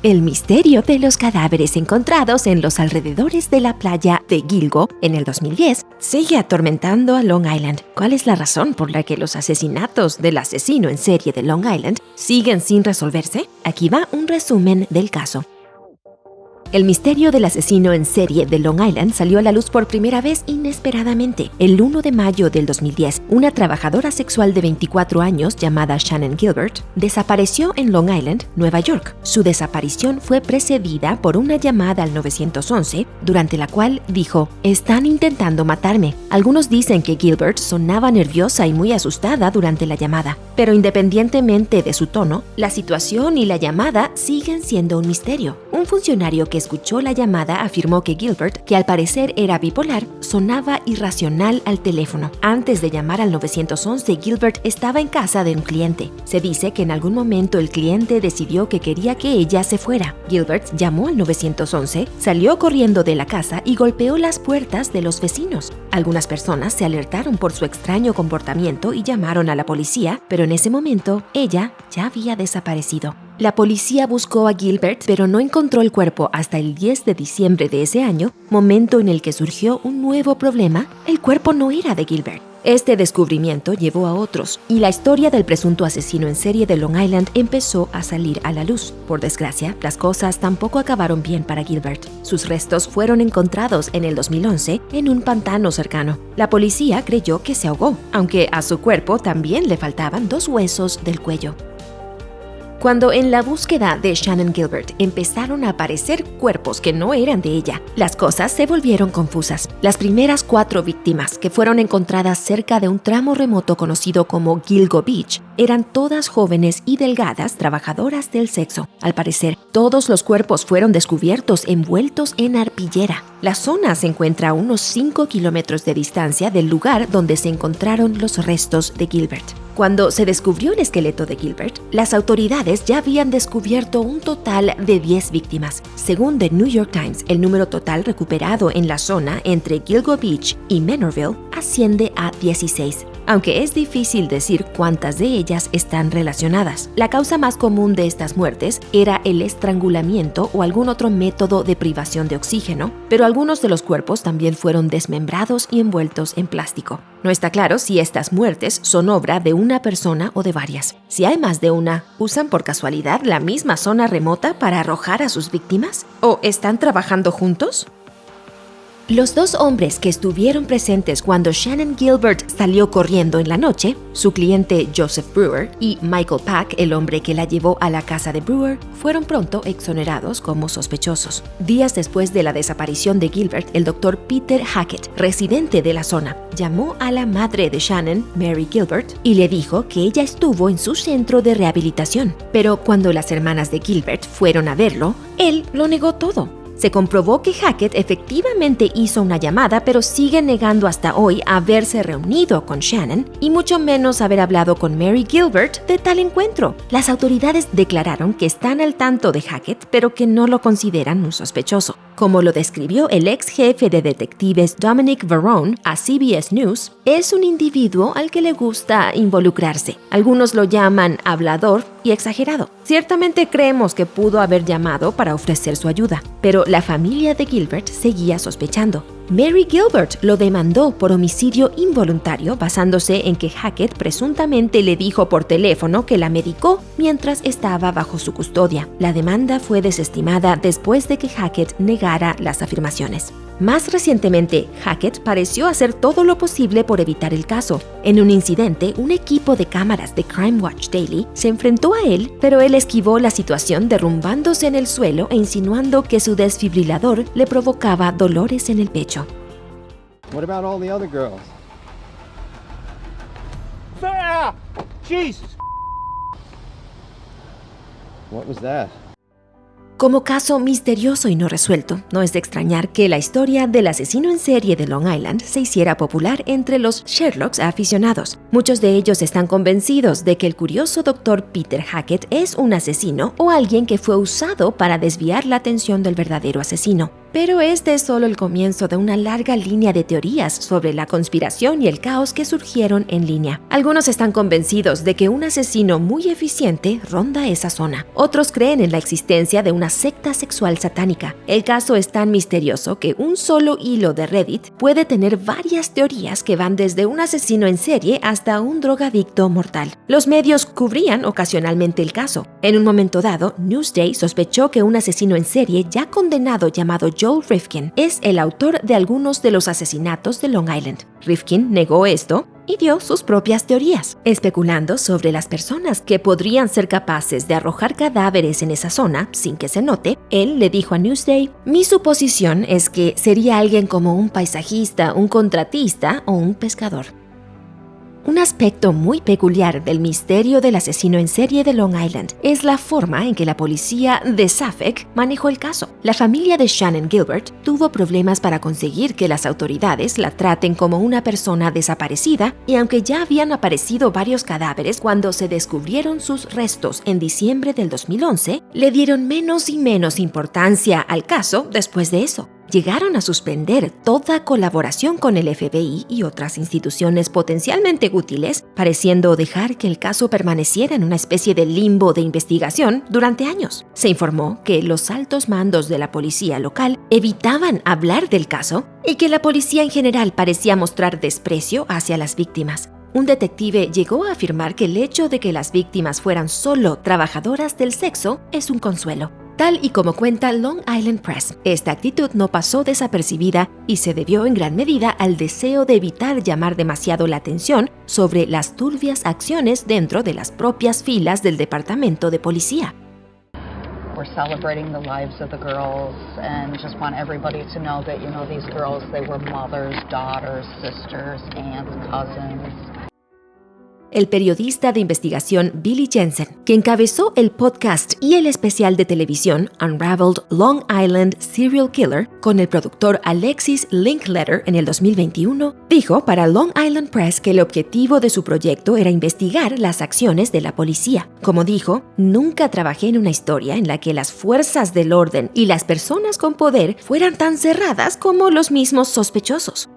El misterio de los cadáveres encontrados en los alrededores de la playa de Gilgo en el 2010 sigue atormentando a Long Island. ¿Cuál es la razón por la que los asesinatos del asesino en serie de Long Island siguen sin resolverse? Aquí va un resumen del caso. El misterio del asesino en serie de Long Island salió a la luz por primera vez inesperadamente. El 1 de mayo del 2010, una trabajadora sexual de 24 años llamada Shannan Gilbert desapareció en Long Island, Nueva York. Su desaparición fue precedida por una llamada al 911, durante la cual dijo: "Están intentando matarme". Algunos dicen que Gilbert sonaba nerviosa y muy asustada durante la llamada, pero independientemente de su tono, la situación y la llamada siguen siendo un misterio. Un funcionario que escuchó la llamada afirmó que Gilbert, que al parecer era bipolar, sonaba irracional al teléfono. Antes de llamar al 911, Gilbert estaba en casa de un cliente. Se dice que en algún momento el cliente decidió que quería que ella se fuera. Gilbert llamó al 911, salió corriendo de la casa y golpeó las puertas de los vecinos. Algunas personas se alertaron por su extraño comportamiento y llamaron a la policía, pero en ese momento ella ya había desaparecido. La policía buscó a Gilbert, pero no encontró el cuerpo hasta el 10 de diciembre de ese año, momento en el que surgió un nuevo problema: el cuerpo no era de Gilbert. Este descubrimiento llevó a otros, y la historia del presunto asesino en serie de Long Island empezó a salir a la luz. Por desgracia, las cosas tampoco acabaron bien para Gilbert. Sus restos fueron encontrados en el 2011 en un pantano cercano. La policía creyó que se ahogó, aunque a su cuerpo también le faltaban 2 huesos del cuello. Cuando en la búsqueda de Shannan Gilbert empezaron a aparecer cuerpos que no eran de ella, las cosas se volvieron confusas. Las primeras 4 víctimas, que fueron encontradas cerca de un tramo remoto conocido como Gilgo Beach, eran todas jóvenes y delgadas trabajadoras del sexo. Al parecer, todos los cuerpos fueron descubiertos envueltos en arpillera. La zona se encuentra a unos 5 kilómetros de distancia del lugar donde se encontraron los restos de Gilbert. Cuando se descubrió el esqueleto de Gilbert, las autoridades ya habían descubierto un total de 10 víctimas. Según The New York Times, el número total recuperado en la zona entre Gilgo Beach y Manorville asciende a 16. Aunque es difícil decir cuántas de ellas están relacionadas. La causa más común de estas muertes era el estrangulamiento o algún otro método de privación de oxígeno, pero algunos de los cuerpos también fueron desmembrados y envueltos en plástico. No está claro si estas muertes son obra de una persona o de varias. Si hay más de una, ¿usan por casualidad la misma zona remota para arrojar a sus víctimas? ¿O están trabajando juntos? Los 2 hombres que estuvieron presentes cuando Shannan Gilbert salió corriendo en la noche, su cliente Joseph Brewer y Michael Pack, el hombre que la llevó a la casa de Brewer, fueron pronto exonerados como sospechosos. Días después de la desaparición de Gilbert, el doctor Peter Hackett, residente de la zona, llamó a la madre de Shannan, Mary Gilbert, y le dijo que ella estuvo en su centro de rehabilitación. Pero cuando las hermanas de Gilbert fueron a verlo, él lo negó todo. Se comprobó que Hackett efectivamente hizo una llamada, pero sigue negando hasta hoy haberse reunido con Shannan y mucho menos haber hablado con Mary Gilbert de tal encuentro. Las autoridades declararon que están al tanto de Hackett, pero que no lo consideran un sospechoso. Como lo describió el ex jefe de detectives Dominic Varone a CBS News, es un individuo al que le gusta involucrarse. Algunos lo llaman hablador y exagerado. Ciertamente creemos que pudo haber llamado para ofrecer su ayuda, pero la familia de Gilbert seguía sospechando. Mary Gilbert lo demandó por homicidio involuntario basándose en que Hackett presuntamente le dijo por teléfono que la medicó mientras estaba bajo su custodia. La demanda fue desestimada después de que Hackett negara las afirmaciones. Más recientemente, Hackett pareció hacer todo lo posible por evitar el caso. En un incidente, un equipo de cámaras de Crime Watch Daily se enfrentó a él, pero él esquivó la situación derrumbándose en el suelo e insinuando que su desfibrilador le provocaba dolores en el pecho. What about all the other girls? Jesus! What was that? Como caso misterioso y no resuelto, no es de extrañar que la historia del asesino en serie de Long Island se hiciera popular entre los Sherlocks aficionados. Muchos de ellos están convencidos de que el curioso Dr. Peter Hackett es un asesino o alguien que fue usado para desviar la atención del verdadero asesino. Pero este es solo el comienzo de una larga línea de teorías sobre la conspiración y el caos que surgieron en línea. Algunos están convencidos de que un asesino muy eficiente ronda esa zona. Otros creen en la existencia de una secta sexual satánica. El caso es tan misterioso que un solo hilo de Reddit puede tener varias teorías que van desde un asesino en serie hasta un drogadicto mortal. Los medios cubrían ocasionalmente el caso. En un momento dado, Newsday sospechó que un asesino en serie ya condenado llamado Joel Rifkin es el autor de algunos de los asesinatos de Long Island. Rifkin negó esto y dio sus propias teorías, especulando sobre las personas que podrían ser capaces de arrojar cadáveres en esa zona sin que se note. Él le dijo a Newsday: "Mi suposición es que sería alguien como un paisajista, un contratista o un pescador". Un aspecto muy peculiar del misterio del asesino en serie de Long Island es la forma en que la policía de Suffolk manejó el caso. La familia de Shannan Gilbert tuvo problemas para conseguir que las autoridades la traten como una persona desaparecida, y aunque ya habían aparecido varios cadáveres cuando se descubrieron sus restos en diciembre del 2011, le dieron menos y menos importancia al caso después de eso. Llegaron a suspender toda colaboración con el FBI y otras instituciones potencialmente útiles, pareciendo dejar que el caso permaneciera en una especie de limbo de investigación durante años. Se informó que los altos mandos de la policía local evitaban hablar del caso y que la policía en general parecía mostrar desprecio hacia las víctimas. Un detective llegó a afirmar que el hecho de que las víctimas fueran solo trabajadoras del sexo es un consuelo. Tal y como cuenta Long Island Press, esta actitud no pasó desapercibida y se debió en gran medida al deseo de evitar llamar demasiado la atención sobre las turbias acciones dentro de las propias filas del departamento de policía. We're celebrating the lives of the girls and just want everybody to know that, these girls, they were mothers, daughters, sisters, aunts, cousins. El periodista de investigación Billy Jensen, que encabezó el podcast y el especial de televisión Unraveled Long Island Serial Killer con el productor Alexis Linkletter en el 2021, dijo para Long Island Press que el objetivo de su proyecto era investigar las acciones de la policía. Como dijo: "Nunca trabajé en una historia en la que las fuerzas del orden y las personas con poder fueran tan cerradas como los mismos sospechosos".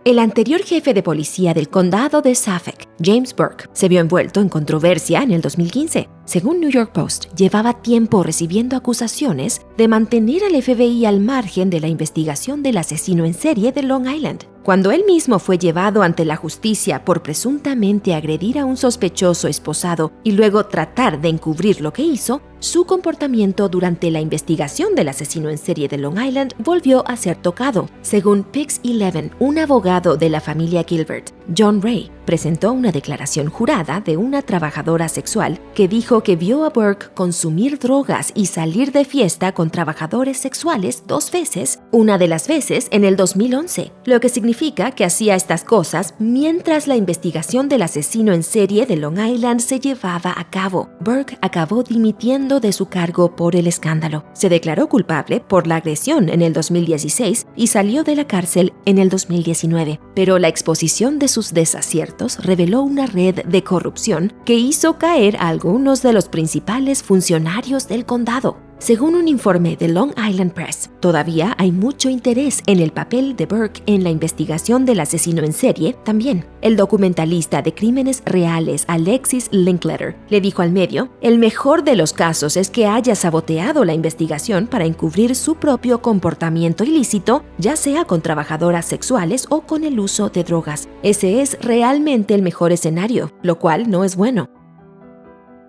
El anterior jefe de policía del condado de Suffolk, James Burke, se vio envuelto en controversia en el 2015. Según New York Post, llevaba tiempo recibiendo acusaciones de mantener al FBI al margen de la investigación del asesino en serie de Long Island. Cuando él mismo fue llevado ante la justicia por presuntamente agredir a un sospechoso esposado y luego tratar de encubrir lo que hizo, su comportamiento durante la investigación del asesino en serie de Long Island volvió a ser tocado. Según Pix 11, un abogado de la familia Gilbert, John Ray, presentó una declaración jurada de una trabajadora sexual que dijo que vio a Burke consumir drogas y salir de fiesta con trabajadores sexuales 2 veces, una de las veces en el 2011, lo que significa que hacía estas cosas mientras la investigación del asesino en serie de Long Island se llevaba a cabo. Burke acabó dimitiendo de su cargo por el escándalo. Se declaró culpable por la agresión en el 2016 y salió de la cárcel en el 2019, pero la exposición de sus desaciertos reveló una red de corrupción que hizo caer a algunos de los principales funcionarios del condado. Según un informe de Long Island Press, todavía hay mucho interés en el papel de Burke en la investigación del asesino en serie también. El documentalista de crímenes reales Alexis Linkletter le dijo al medio: "El mejor de los casos es que haya saboteado la investigación para encubrir su propio comportamiento ilícito, ya sea con trabajadoras sexuales o con el uso de drogas. Ese es realmente el mejor escenario, lo cual no es bueno".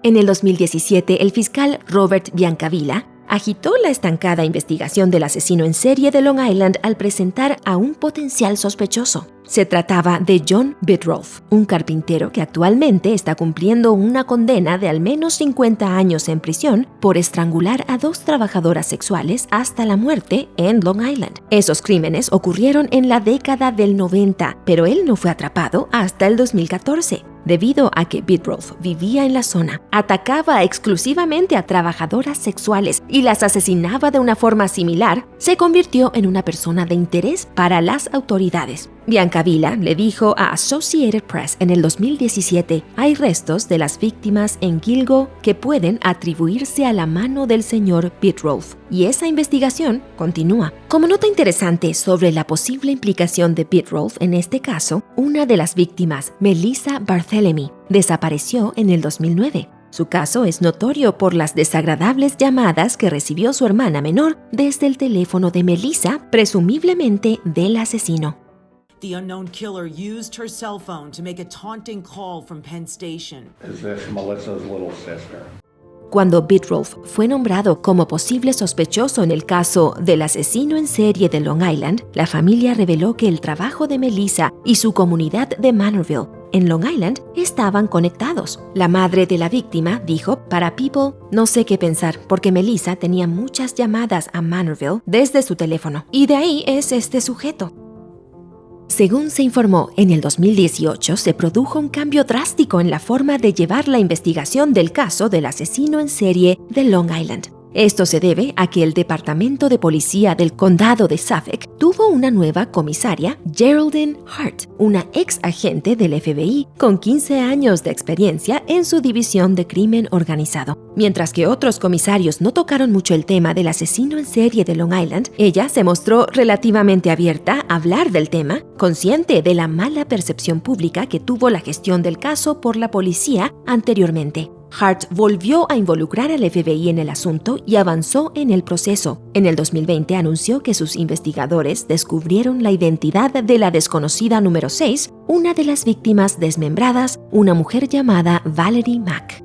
En el 2017, el fiscal Robert Biancavilla agitó la estancada investigación del asesino en serie de Long Island al presentar a un potencial sospechoso. Se trataba de John Bidrolf, un carpintero que actualmente está cumpliendo una condena de al menos 50 años en prisión por estrangular a 2 trabajadoras sexuales hasta la muerte en Long Island. Esos crímenes ocurrieron en la década del 90, pero él no fue atrapado hasta el 2014. Debido a que Bidrolf vivía en la zona, atacaba exclusivamente a trabajadoras sexuales y las asesinaba de una forma similar, se convirtió en una persona de interés para las autoridades. Biancavilla le dijo a Associated Press en el 2017, hay restos de las víctimas en Gilgo que pueden atribuirse a la mano del señor Bitrolf, y esa investigación continúa. Como nota interesante sobre la posible implicación de Bitrolf en este caso, una de las víctimas, Melissa Barthelemy, desapareció en el 2009. Su caso es notorio por las desagradables llamadas que recibió su hermana menor desde el teléfono de Melissa, presumiblemente del asesino. The unknown killer used her cell phone to make a taunting call from Penn Station. Is this Melissa's little sister? Cuando Bitrolf fue nombrado como posible sospechoso en el caso del asesino en serie de Long Island, la familia reveló que el trabajo de Melissa y su comunidad de Manorville, en Long Island, estaban conectados. La madre de la víctima dijo para People, no sé qué pensar, porque Melissa tenía muchas llamadas a Manorville desde su teléfono, y de ahí es este sujeto. Según se informó, en el 2018 se produjo un cambio drástico en la forma de llevar la investigación del caso del asesino en serie de Long Island. Esto se debe a que el Departamento de Policía del Condado de Suffolk tuvo una nueva comisaria, Geraldine Hart, una ex agente del FBI con 15 años de experiencia en su división de crimen organizado. Mientras que otros comisarios no tocaron mucho el tema del asesino en serie de Long Island, ella se mostró relativamente abierta a hablar del tema, consciente de la mala percepción pública que tuvo la gestión del caso por la policía anteriormente. Hart volvió a involucrar al FBI en el asunto y avanzó en el proceso. En el 2020 anunció que sus investigadores descubrieron la identidad de la desconocida número 6, una de las víctimas desmembradas, una mujer llamada Valerie Mack.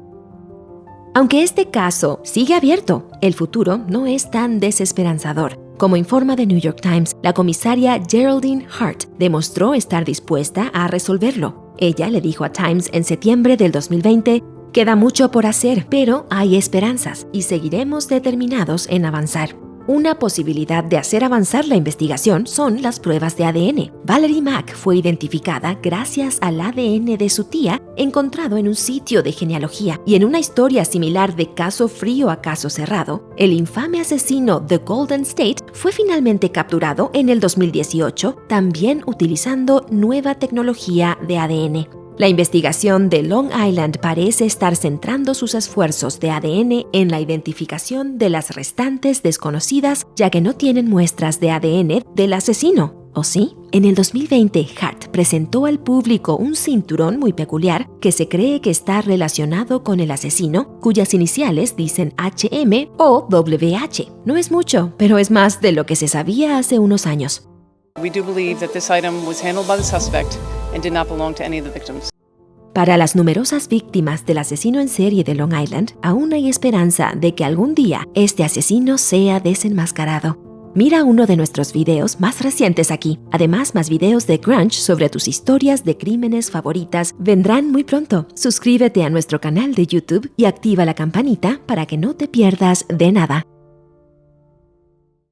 Aunque este caso sigue abierto, el futuro no es tan desesperanzador. Como informa The New York Times, la comisaria Geraldine Hart demostró estar dispuesta a resolverlo. Ella le dijo a Times en septiembre del 2020, queda mucho por hacer, pero hay esperanzas y seguiremos determinados en avanzar. Una posibilidad de hacer avanzar la investigación son las pruebas de ADN. Valerie Mack fue identificada gracias al ADN de su tía encontrado en un sitio de genealogía, y en una historia similar de caso frío a caso cerrado, el infame asesino de Golden State fue finalmente capturado en el 2018, también utilizando nueva tecnología de ADN. La investigación de Long Island parece estar centrando sus esfuerzos de ADN en la identificación de las restantes desconocidas, ya que no tienen muestras de ADN del asesino. ¿O sí? En el 2020, Hart presentó al público un cinturón muy peculiar que se cree que está relacionado con el asesino, cuyas iniciales dicen HM o WH. No es mucho, pero es más de lo que se sabía hace unos años. We do believe that this item was handled by the suspect and did not belong to any of the victims. Para las numerosas víctimas del asesino en serie de Long Island, aún hay esperanza de que algún día este asesino sea desenmascarado. Mira uno de nuestros videos más recientes aquí. Además, más videos de Grunge sobre tus historias de crímenes favoritas vendrán muy pronto. Suscríbete a nuestro canal de YouTube y activa la campanita para que no te pierdas de nada.